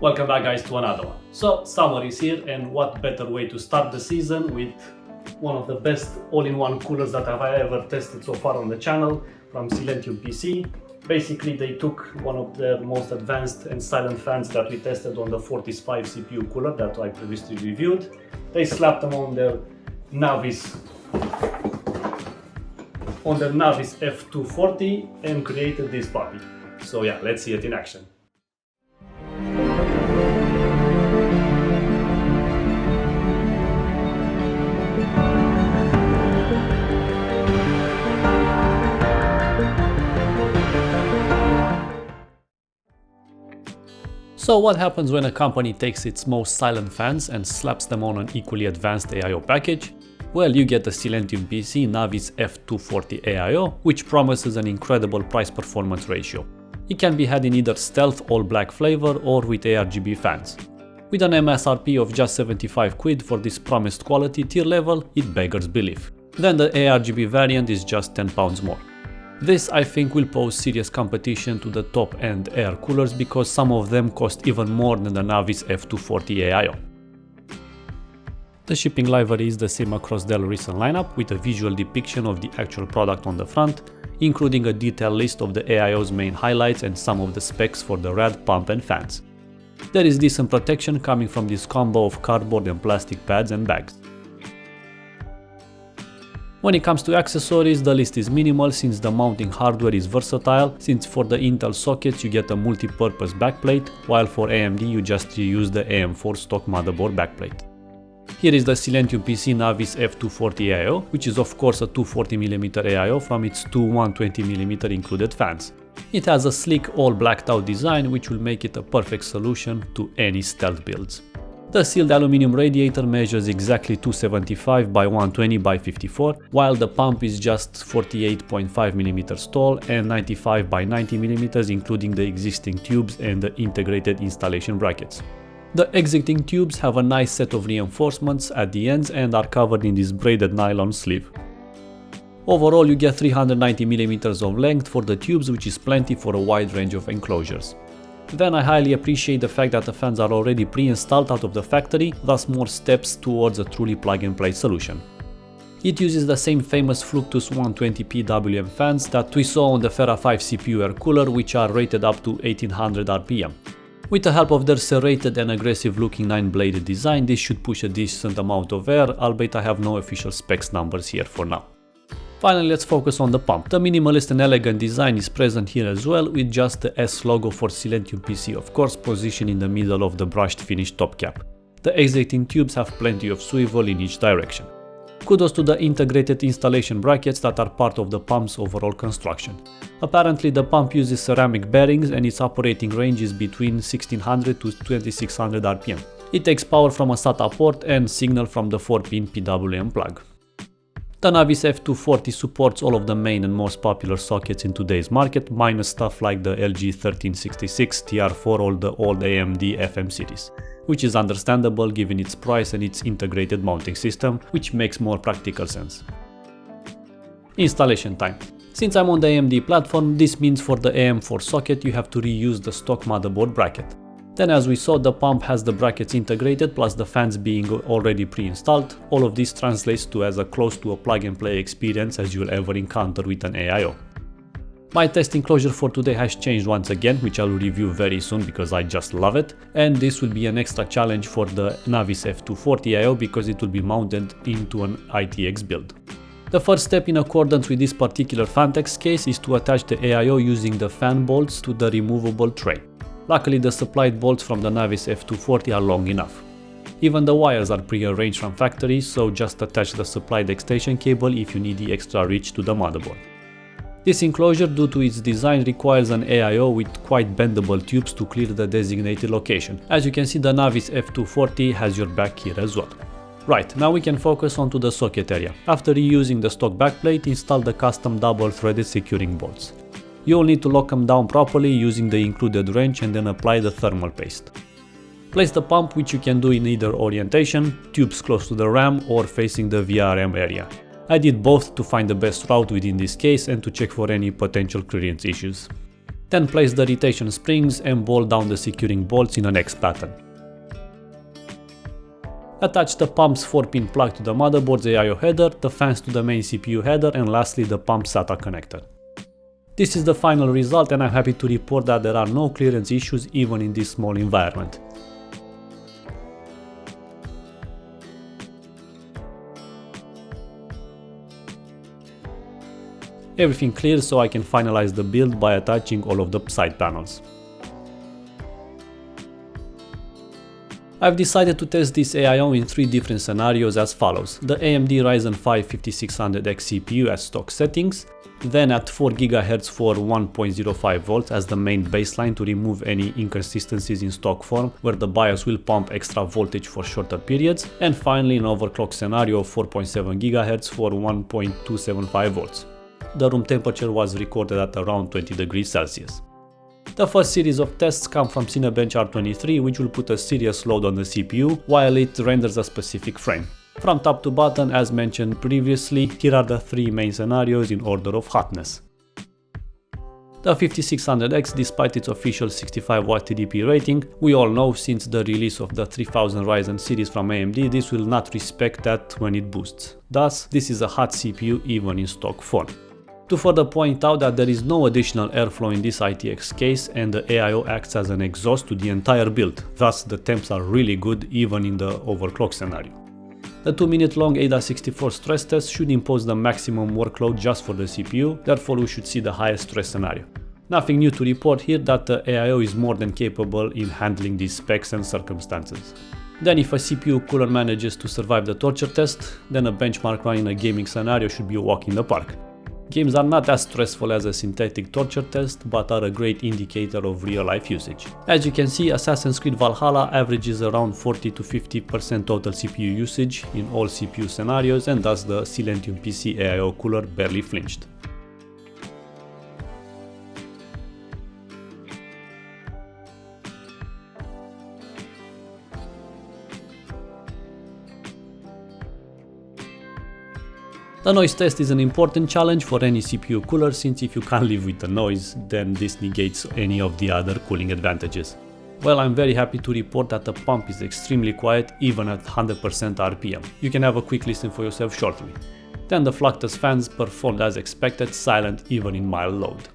Welcome back guys to another one. So summer is here, and what better way to start the season with one of the best all-in-one coolers that I've ever tested so far on the channel from SiIlentiumPC. Basically they took one of the most advanced and silent fans that we tested on the Fortis 5 CPU cooler that I previously reviewed. They slapped them on their Navis F240 and created this puppy. So yeah, let's see it in action. So what happens when a company takes its most silent fans and slaps them on an equally advanced AIO package? Well, you get the SiIlentiumPC Navis F240 AIO, which promises an incredible price-performance ratio. It can be had in either stealth all-black flavor or with ARGB fans. With an MSRP of just 75 quid for this promised quality tier level, it beggars belief. Then the ARGB variant is just £10 more. This, I think, will pose serious competition to the top-end air coolers because some of them cost even more than the Navis F240 AIO. The shipping livery is the same across their recent lineup, with a visual depiction of the actual product on the front, including a detailed list of the AIO's main highlights and some of the specs for the rad pump and fans. There is decent protection coming from this combo of cardboard and plastic pads and bags. When it comes to accessories, the list is minimal since the mounting hardware is versatile, since for the Intel sockets you get a multi-purpose backplate, while for AMD you just reuse the AM4 stock motherboard backplate. Here is the SiIlentiumPC Navis F240 AIO, which is of course a 240mm AIO from its two 120mm included fans. It has a sleek all blacked out design which will make it a perfect solution to any stealth builds. The sealed aluminum radiator measures exactly 275 by 120 by 54, while the pump is just 48.5mm tall and 95 by 90mm including the existing tubes and the integrated installation brackets. The exiting tubes have a nice set of reinforcements at the ends and are covered in this braided nylon sleeve. Overall you get 390mm of length for the tubes, which is plenty for a wide range of enclosures. Then I highly appreciate the fact that the fans are already pre-installed out of the factory, thus more steps towards a truly plug-and-play solution. It uses the same famous Fluctus 120 PWM fans that we saw on the Fera 5 CPU air cooler, which are rated up to 1800 RPM. With the help of their serrated and aggressive looking 9-bladed design, this should push a decent amount of air, albeit I have no official specs numbers here for now. Finally, let's focus on the pump. The minimalist and elegant design is present here as well, with just the S logo for SiIlentiumPC, of course, positioned in the middle of the brushed finish top cap. The exiting tubes have plenty of swivel in each direction. Kudos to the integrated installation brackets that are part of the pump's overall construction. Apparently the pump uses ceramic bearings and its operating range is between 1600 to 2600 RPM. It takes power from a SATA port and signal from the 4-pin PWM plug. The Navis F240 supports all of the main and most popular sockets in today's market, minus stuff like the LG 1366, TR4 or the old AMD FM series, which is understandable given its price and its integrated mounting system, which makes more practical sense. Installation time. Since I'm on the AMD platform, this means for the AM4 socket you have to reuse the stock motherboard bracket. Then, as we saw, the pump has the brackets integrated plus the fans being already pre-installed. All of this translates to as close to a plug-and-play experience as you'll ever encounter with an AIO. My test enclosure for today has changed once again, which I'll review very soon because I just love it, and this will be an extra challenge for the Navis F240 AIO because it will be mounted into an ITX build. The first step in accordance with this particular Fantex case is to attach the AIO using the fan bolts to the removable tray. Luckily the supplied bolts from the Navis F240 are long enough. Even the wires are pre-arranged from factory, so just attach the supplied extension cable if you need the extra reach to the motherboard. This enclosure, due to its design, requires an AIO with quite bendable tubes to clear the designated location. As you can see, the Navis F240 has your back here as well. Right, now we can focus onto the socket area. After reusing the stock backplate, install the custom double-threaded securing bolts. You'll need to lock them down properly using the included wrench and then apply the thermal paste. Place the pump, which you can do in either orientation, tubes close to the RAM or facing the VRM area. I did both to find the best route within this case and to check for any potential clearance issues. Then place the retention springs and bolt down the securing bolts in an X pattern. Attach the pump's 4-pin plug to the motherboard's AIO header, the fans to the main CPU header, and lastly the pump SATA connector. This is the final result, and I'm happy to report that there are no clearance issues even in this small environment. Everything clear, so I can finalize the build by attaching all of the side panels. I've decided to test this AIO in 3 different scenarios as follows: the AMD Ryzen 5 5600X CPU at stock settings, then at 4 GHz for 1.05 volts as the main baseline to remove any inconsistencies in stock form where the BIOS will pump extra voltage for shorter periods, and finally an overclock scenario of 4.7 GHz for 1.275 volts. The room temperature was recorded at around 20 degrees Celsius. The first series of tests come from Cinebench R23, which will put a serious load on the CPU while it renders a specific frame. From top to bottom, as mentioned previously, here are the 3 main scenarios in order of hotness. The 5600X, despite its official 65W TDP rating, we all know since the release of the 3000 Ryzen series from AMD, this will not respect that when it boosts. Thus, this is a hot CPU even in stock form. To further point out that there is no additional airflow in this ITX case, and the AIO acts as an exhaust to the entire build, thus the temps are really good even in the overclock scenario. The 2-minute long AIDA64 stress test should impose the maximum workload just for the CPU, therefore we should see the highest stress scenario. Nothing new to report here, that the AIO is more than capable in handling these specs and circumstances. Then if a CPU cooler manages to survive the torture test, then a benchmark run in a gaming scenario should be a walk in the park. Games are not as stressful as a synthetic torture test, but are a great indicator of real-life usage. As you can see, Assassin's Creed Valhalla averages around 40 to 50% total CPU usage in all CPU scenarios, and thus the SiIlentiumPC AIO cooler barely flinched. The noise test is an important challenge for any CPU cooler, since if you can't live with the noise, then this negates any of the other cooling advantages. Well, I'm very happy to report that the pump is extremely quiet even at 100% RPM. You can have a quick listen for yourself shortly. Then the fluctus fans performed as expected, silent even in mild load.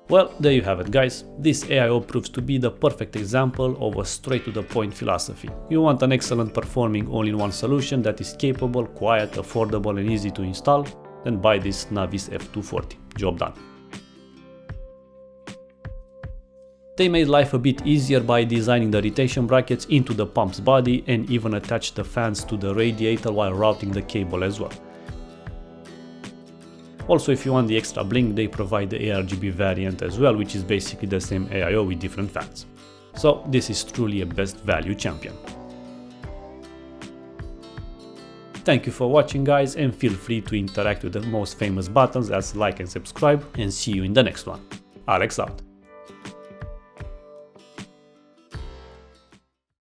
Well, there you have it guys. This AIO proves to be the perfect example of a straight-to-the-point philosophy. You want an excellent performing all-in-one solution that is capable, quiet, affordable and easy to install? Then buy this Navis F240. Job done. They made life a bit easier by designing the retention brackets into the pump's body and even attached the fans to the radiator while routing the cable as well. Also, if you want the extra bling, they provide the ARGB variant as well, which is basically the same AIO with different fans. So this is truly a best value champion. Thank you for watching guys, and feel free to interact with the most famous buttons as like and subscribe, and see you in the next one. Alex out.